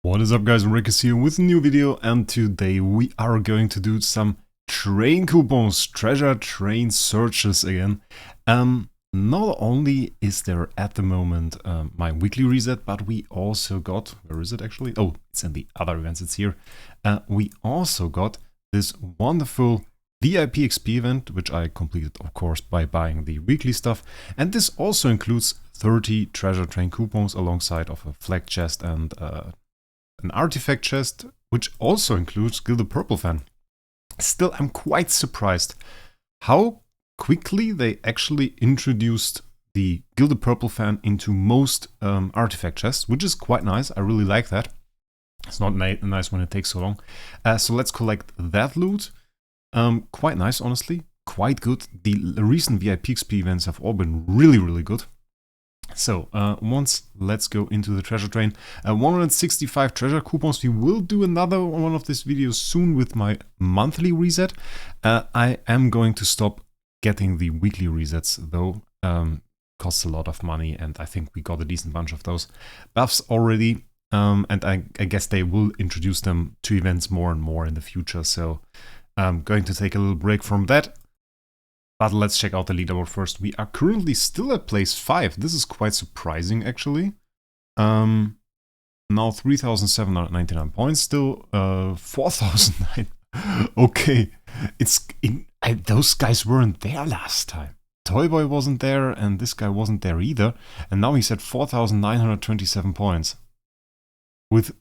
What is up, guys? Wraec is here with a new video, and today we are going to do some train coupons, treasure train searches again. Not only is there at the moment my weekly reset, but we also got, where is it actually? Oh, it's in the other events, it's here. We also got this wonderful VIP XP event, which I completed, of course, by buying the weekly stuff. And this also includes 30 treasure train coupons alongside of a flag chest and an artifact chest, which also includes Gilded Purple Fan. Still, I'm quite surprised how quickly they actually introduced the Gilded Purple Fan into most artifact chests, which is quite nice. I really like that. It's not nice when it takes so long. So let's collect that loot. Quite nice, honestly. Quite good. The recent VIP XP events have all been really good. So, let's go into the treasure train. 165 treasure coupons. We will do another one of these videos soon with my monthly reset. I am going to stop getting the weekly resets though. Costs a lot of money, and I think we got a decent bunch of those buffs already. And I guess they will introduce them to events more and more in the future. So I'm going to take a little break from that. But let's check out the leaderboard first. We are currently still at place 5. This is quite surprising, actually. Now 3,799 points, still 4,009. Okay, those guys weren't there last time. Toyboy wasn't there, and this guy wasn't there either. And now he's at 4,927 points. With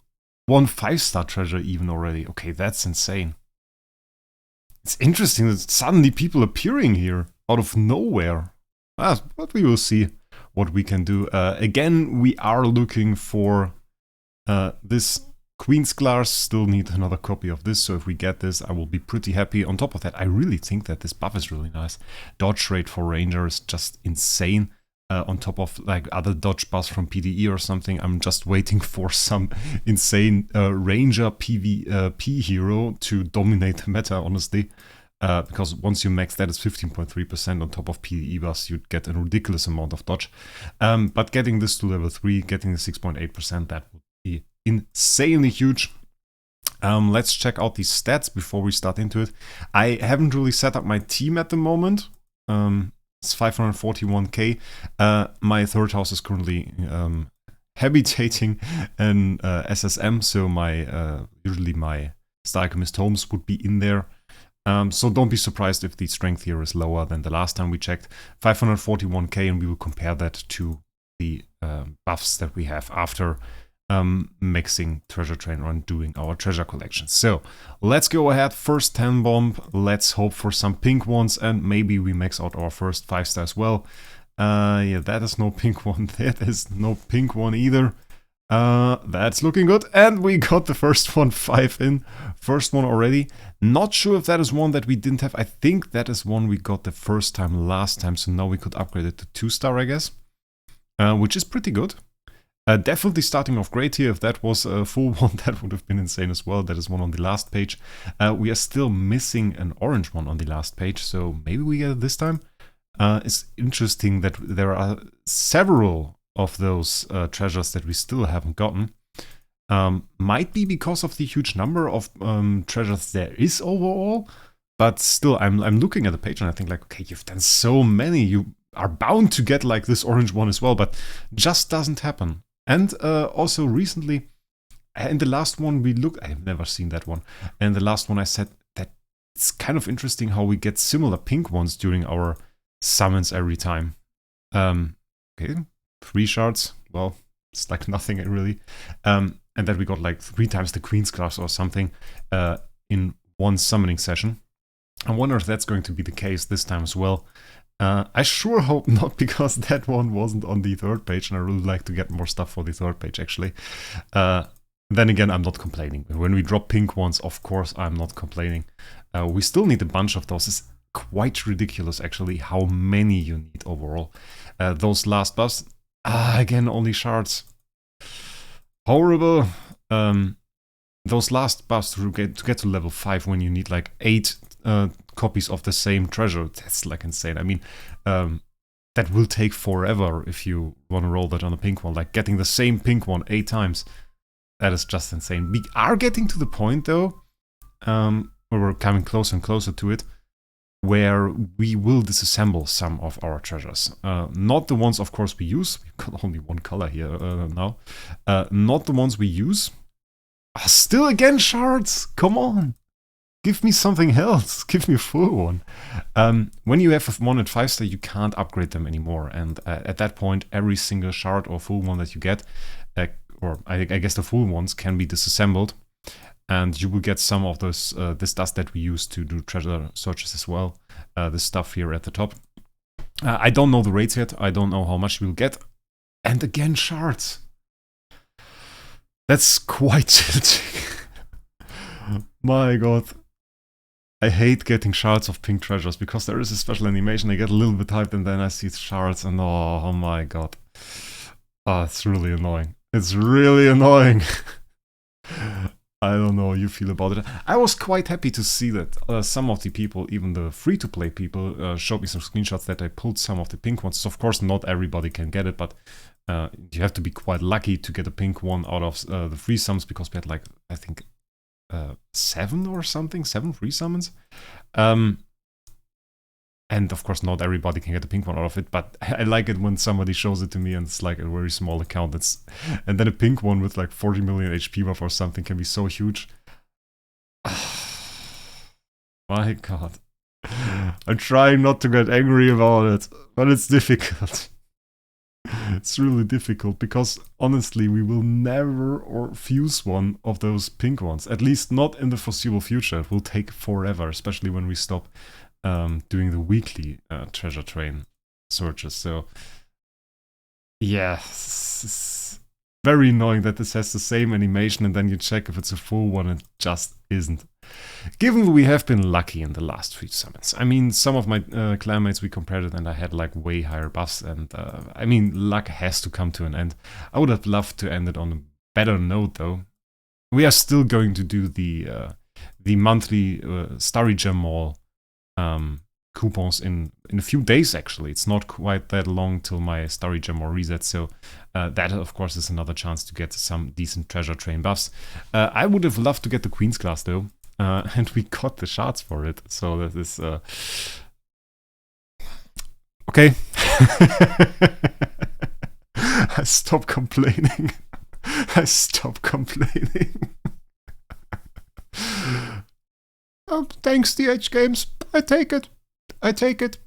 one 5-star treasure even already. Okay, that's insane. It's interesting that suddenly people appearing here out of nowhere. But we will see what we can do. Again, we are looking for this Queen's Glass. Still need another copy of this, so if we get this, I will be pretty happy. On top of that, I really think that this buff is really nice. Dodge rate for Ranger is just insane. On top of like other dodge buffs from PDE or something. I'm just waiting for some insane Ranger PvP hero to dominate the meta, honestly. Because once you max that, it's 15.3% on top of PDE buffs, you'd get a ridiculous amount of dodge. But getting this to level 3, getting the 6.8%, that would be insanely huge. Let's check out these stats before we start into it. I haven't really set up my team at the moment. It's 541k. My third house is currently habitating an SSM, so usually my Star Alchemist homes would be in there. So don't be surprised if the strength here is lower than the last time we checked. 541k, and we will compare that to the buffs that we have after mixing treasure train and doing our treasure collection. So let's go ahead, first 10 bomb, let's hope for some pink ones, and maybe we max out our first 5-star as well. Yeah, that is no pink one, that is no pink one either. That's looking good, and we got the first one, 5 in, first one already. Not sure if that is one that we didn't have. I think that is one we got the first time last time, so now we could upgrade it to 2-star, I guess, which is pretty good. Definitely starting off great here. If that was a full one, that would have been insane as well. That is one on the last page. We are still missing an orange one on the last page, so maybe we get it this time. It's interesting that there are several of those treasures that we still haven't gotten. Might be because of the huge number of treasures there is overall, but still, I'm looking at the page and I think like, okay, you've done so many, you are bound to get like this orange one as well, but just doesn't happen. And also recently, in the last one we looked, I have never seen that one, and the last one I said that it's kind of interesting how we get similar pink ones during our summons every time. Okay, 3 shards, well, it's like nothing really. And that we got like 3 times the Queen's Glass or something in one summoning session. I wonder if that's going to be the case this time as well. I sure hope not, because that one wasn't on the 3rd page, and I really like to get more stuff for the 3rd page, actually. Then again, I'm not complaining. When we drop pink ones, of course, I'm not complaining. We still need a bunch of those. It's quite ridiculous, actually, how many you need overall. Those last buffs, again, only shards. Horrible. Those last buffs to get to level 5 when you need like 8 copies of the same treasure, that's like insane. I mean, that will take forever if you want to roll that on a pink one. Like getting the same pink one 8 times. That is just insane. We are getting to the point, though, where we're coming closer and closer to it, where we will disassemble some of our treasures. Not the ones, of course, we use. We've got only one color here now. Not the ones we use. Still again shards! Come on! Give me something else. Give me a full one. When you have a 1 and 5 star, you can't upgrade them anymore. And at that point, every single shard or full one that you get, or I guess the full ones, can be disassembled. And you will get some of those this dust that we use to do treasure searches as well. This stuff here at the top. I don't know the rates yet. I don't know how much we'll get. And again, shards. That's quite tilting. My god. I hate getting shards of pink treasures because there is a special animation. I get a little bit hyped and then I see shards and oh my god. Oh, it's really annoying. It's really annoying. I don't know how you feel about it. I was quite happy to see that some of the people, even the free-to-play people, showed me some screenshots that I pulled some of the pink ones. So of course, not everybody can get it, but you have to be quite lucky to get a pink one out of the free summons, because we had like, I think, 7 or something, 7 free summons. And of course, not everybody can get a pink one out of it, but I like it when somebody shows it to me and it's like a very small account. And then a pink one with like 40 million HP buff or something can be so huge. My god. I'm trying not to get angry about it, but it's difficult. It's really difficult because honestly, we will never or fuse one of those pink ones. At least not in the foreseeable future. It will take forever, especially when we stop doing the weekly treasure train searches. So yeah, it's very annoying that this has the same animation and then you check if it's a full one and it just isn't. Given we have been lucky in the last few summons. I mean, some of my clanmates, we compared it and I had like way higher buffs, and I mean, luck has to come to an end. I would have loved to end it on a better note though. We are still going to do the monthly Starry Gem Mall coupons in a few days actually. It's not quite that long till my Starry Gem Mall resets, so that of course is another chance to get some decent treasure train buffs. I would have loved to get the Queen's Class though, and we got the shards for it, so that is okay. I stop complaining. I stop complaining. Thanks, DH Games. I take it. I take it.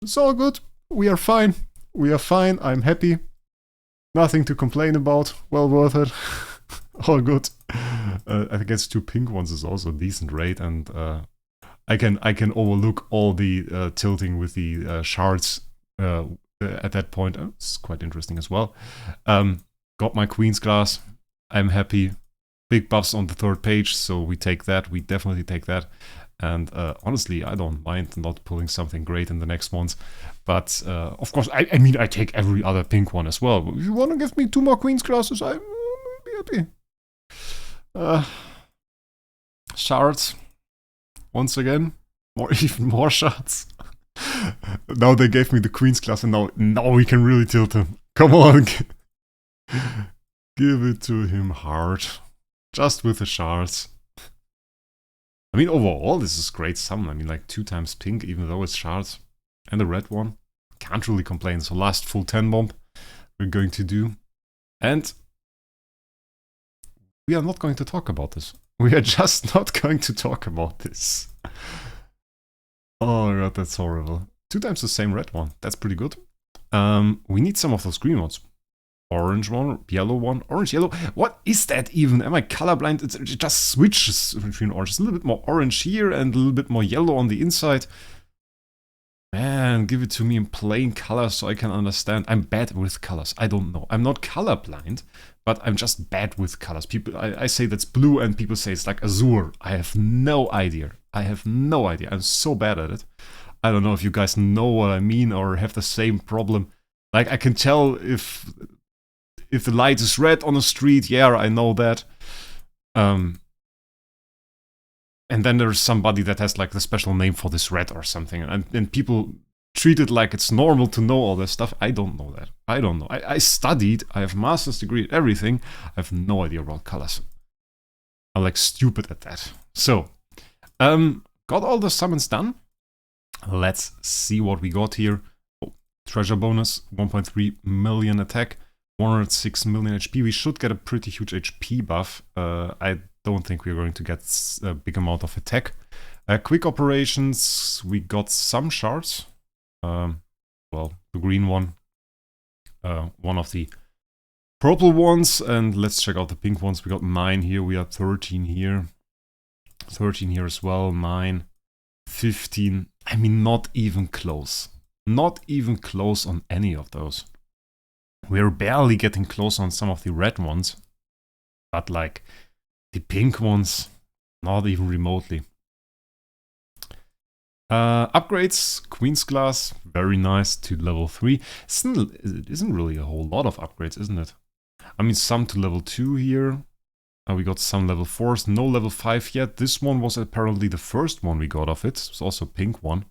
It's all good. We are fine. We are fine. I'm happy. Nothing to complain about. Well worth it. All good. I guess 2 pink ones is also a decent rate, and I can overlook all the tilting with the shards at that point. It's quite interesting as well. Got my Queen's Glass. I'm happy. Big buffs on the 3rd page, so we take that. We definitely take that. And honestly, I don't mind not pulling something great in the next ones. But of course, I mean, I take every other pink one as well. If you want to give me 2 more Queen's Classes, I'll be happy. Shards. Once again. Even more shards. Now they gave me the Queen's Class, and now we can really tilt him. Come on. Give it to him hard. Just with the shards. I mean, overall, this is great summon. I mean, like 2 times pink, even though it's shards. And the red one. Can't really complain. So last full 10 bomb we're going to do. And we are not going to talk about this. We are just not going to talk about this. Oh god, that's horrible. 2 times the same red one. That's pretty good. We need some of those green ones. Orange one, yellow one, orange, yellow. What is that even? Am I colorblind? It just switches between orange. It's a little bit more orange here and a little bit more yellow on the inside. Man, give it to me in plain colors so I can understand. I'm bad with colors. I don't know. I'm not colorblind, but I'm just bad with colors. People, I say that's blue and people say it's like azure. I have no idea. I have no idea. I'm so bad at it. I don't know if you guys know what I mean or have the same problem. Like, I can tell if the light is red on the street, yeah, I know that. And then there's somebody that has like the special name for this red or something. And people treat it like it's normal to know all this stuff. I don't know that. I don't know. I studied. I have master's degree in everything. I have no idea about colors. I'm like stupid at that. So, got all the summons done. Let's see what we got here. Oh, treasure bonus, 1.3 million attack, 106 million HP. We should get a pretty huge HP buff. I don't think we're going to get a big amount of attack. Quick operations, we got some shards. Well, the green one. One of the purple ones. And let's check out the pink ones. We got 9 here. We have 13 here. 13 here as well. 9. 15. I mean, not even close. Not even close on any of those. We're barely getting close on some of the red ones. But like the pink ones, not even remotely. Upgrades, Queen's Glass, very nice to level 3. It isn't really a whole lot of upgrades, isn't it? I mean, some to level 2 here. We got some level 4s, no level 5 yet. This one was apparently the first one we got of it. It's also a pink one.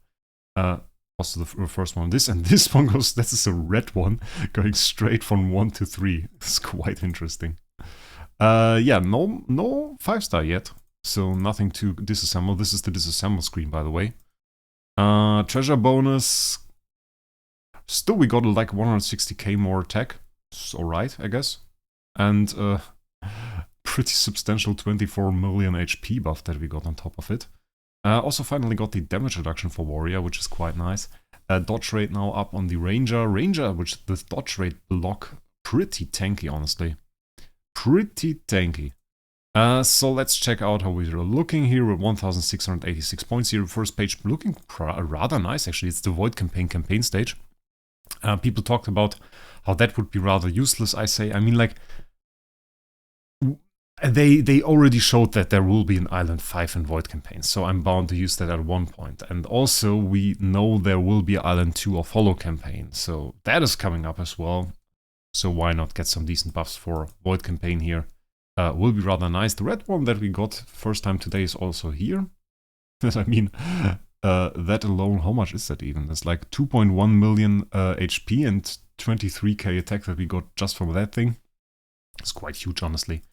Also the first one. This one goes, this is a red one, going straight from 1 to 3. It's quite interesting. Yeah, no 5-star yet. So nothing to disassemble. This is the disassemble screen, by the way. Treasure bonus. Still, we got like 160k more attack. It's alright, I guess. And pretty substantial 24 million HP buff that we got on top of it. Also finally got the damage reduction for Warrior, which is quite nice. Dodge rate now up on the Ranger. Ranger, which the dodge rate block, pretty tanky, honestly. Pretty tanky. So let's check out how we're looking here. We're 1,686 points here. First page looking rather nice, actually. It's the Void campaign stage. People talked about how that would be rather useless, I say. I mean, like, they already showed that there will be an Island 5 in Void campaign, so I'm bound to use that at one point. And also, we know there will be Island 2 of Hollow campaign, so that is coming up as well. So why not get some decent buffs for Void campaign here? Will be rather nice. The red one that we got first time today is also here. I mean, that alone, how much is that even? It's like 2.1 million HP and 23k attack that we got just from that thing. It's quite huge, honestly.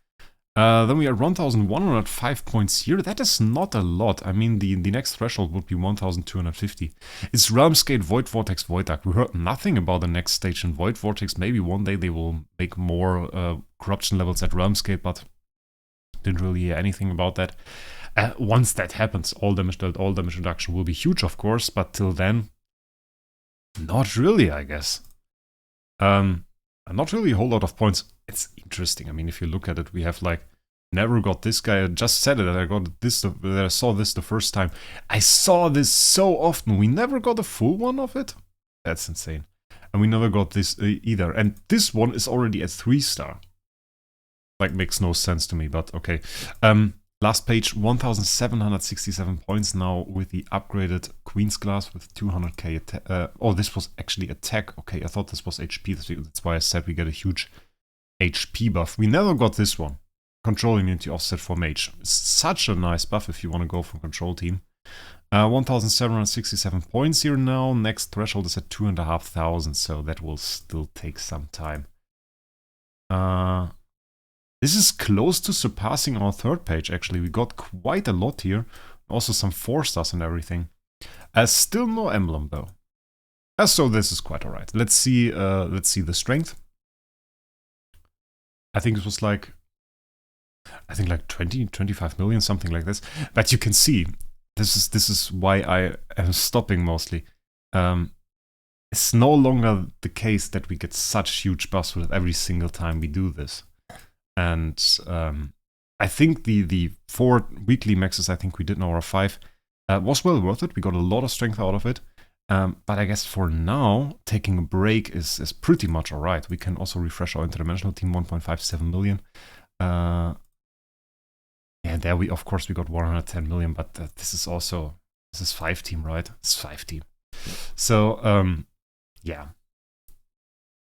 Then we are 1,105 points here. That is not a lot. I mean, the next threshold would be 1,250. It's Realmscape, Void Vortex, Void Dark. We heard nothing about the next stage in Void Vortex. Maybe one day they will make more corruption levels at Realmscape, but didn't really hear anything about that. Once that happens, all damage reduction will be huge, of course, but till then, not really, I guess. Not really a whole lot of points. It's interesting. I mean, if you look at it, we have like never got this guy. I just said it that I got this. That I saw this the first time. I saw this so often. We never got a full one of it. That's insane. And we never got this either. And this one is already at 3-star. Like, makes no sense to me, but okay. Last page, 1,767 points now with the upgraded Queen's Glass with 200k attack. Oh, this was actually attack. Okay, I thought this was HP. That's why I said we get a huge HP buff. We never got this one. Control immunity offset for mage. Such a nice buff if you want to go for control team. 1,767 points here now. Next threshold is at 2,500, so that will still take some time. This is close to surpassing our third page, actually. We got quite a lot here. Also some 4-stars and everything. Still no emblem, though. So this is quite alright. Let's see the strength. I think it was like 20, 25 million, something like this. But you can see, this is why I am stopping mostly. It's no longer the case that we get such huge buffs with every single time we do this. And I think the 4 weekly maxes I think we did now, or 5, was well worth it. We got a lot of strength out of it. But I guess for now, taking a break is pretty much alright. We can also refresh our interdimensional team, 1.57 million. Yeah, there we, of course, we got 110 million, but this is 5 team, right? It's 5 team. So, yeah.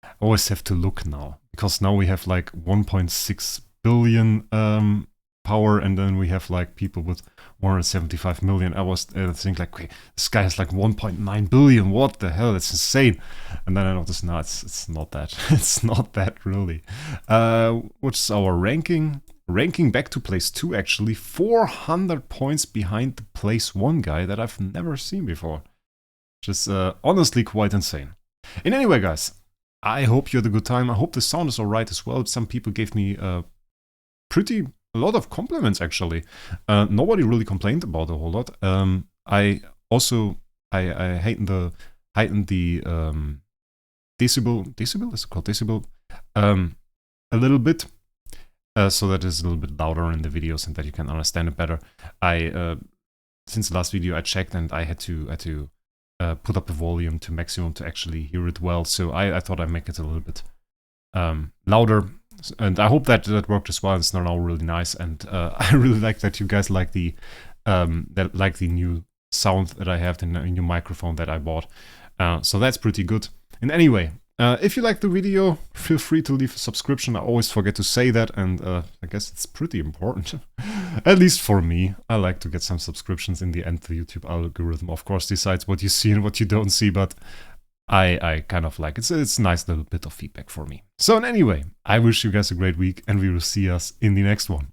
I always have to look now, because now we have like 1.6 billion power and then we have like people with 175 million. I was thinking like, okay, this guy has like 1.9 billion. What the hell? That's insane. And then I noticed, no, it's not that. It's not that really. What's our ranking? Ranking back to place 2 actually, 400 points behind the place 1 guy that I've never seen before. Just honestly quite insane. In any way, guys, I hope you had a good time. I hope the sound is alright as well. Some people gave me a lot of compliments actually. Nobody really complained about a whole lot. I also heightened the decibel. Is it called decibel? A little bit. So that it's a little bit louder in the videos and that you can understand it better. Since the last video I checked and I had to put up the volume to maximum to actually hear it well. So I thought I'd make it a little bit louder, and I hope that worked as well. It's now really nice, and I really like that you guys like the new sound that I have, the new microphone that I bought. So that's pretty good. And anyway, if you like the video, feel free to leave a subscription. I always forget to say that, and I guess it's pretty important. At least for me. I like to get some subscriptions. In the end, the YouTube algorithm, of course, decides what you see and what you don't see, but I kind of like it. It's a nice little bit of feedback for me. So anyway, I wish you guys a great week, and we will see us in the next one.